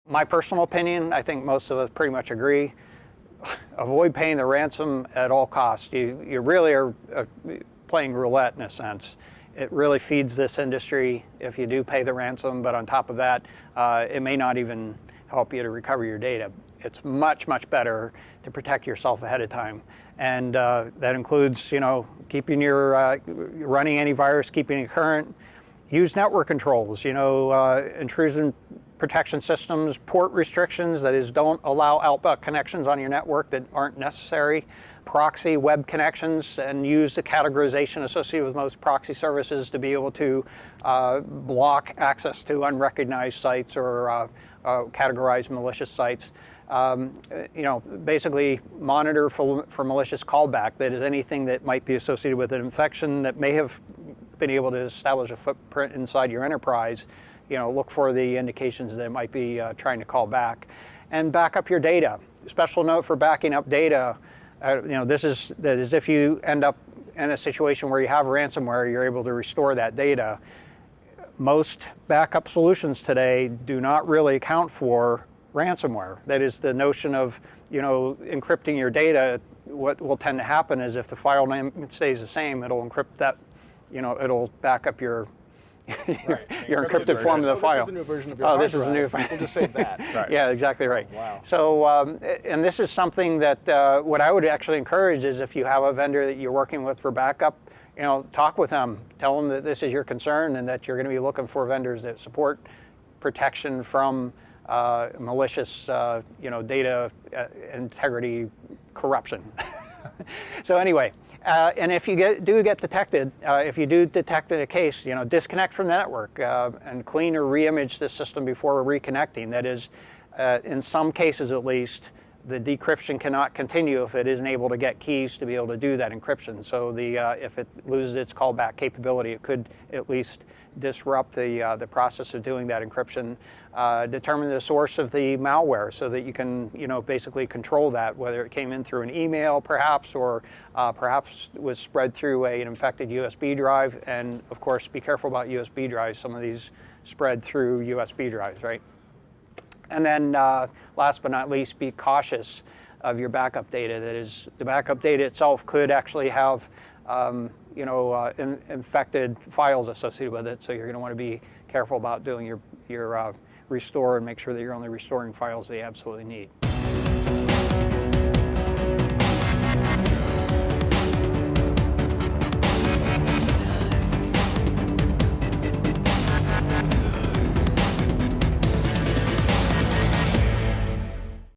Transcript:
My personal opinion, I think most of us pretty much agree, avoid paying the ransom at all costs. You really are playing roulette in a sense. It really feeds this industry if you do pay the ransom, but on top of that, it may not even help you to recover your data. It's much, much better to protect yourself ahead of time. And that includes, keeping your, running antivirus, keeping it current. Use network controls, intrusion protection systems, port restrictions, that is, don't allow outbound connections on your network that aren't necessary, proxy web connections, and use the categorization associated with most proxy services to be able to block access to unrecognized sites or categorize malicious sites. Basically monitor for malicious callback, that is anything that might be associated with an infection that may have been able to establish a footprint inside your enterprise. Look for the indications that it might be trying to call back. And back up your data. Special note for backing up data, that is if you end up in a situation where you have ransomware, you're able to restore that data. Most backup solutions today do not really account for ransomware. That is, the notion of encrypting your data. What will tend to happen is if the file name stays the same, it'll encrypt that, it'll back up your your encrypted form of the file. This is the new version of your hard drive. This is the new. We'll just save that. Right. Yeah, exactly right. Wow. So, and this is something that what I would actually encourage is, if you have a vendor that you're working with for backup, talk with them. Tell them that this is your concern and that you're going to be looking for vendors that support protection from malicious, data integrity corruption. So anyway. And if you do get detected, if you do detect a case, disconnect from the network and clean or re-image the system before reconnecting. That is, in some cases at least, the decryption cannot continue if it isn't able to get keys to be able to do that encryption. So if it loses its callback capability, it could at least disrupt the process of doing that encryption. Determine the source of the malware so that you can basically control that, whether it came in through an email perhaps, or perhaps was spread through an infected USB drive. And of course, be careful about USB drives. Some of these spread through USB drives, right? And then last but not least, be cautious of your backup data. That is, the backup data itself could actually have infected files associated with it. So you're going to want to be careful about doing your restore and make sure that you're only restoring files that you absolutely need.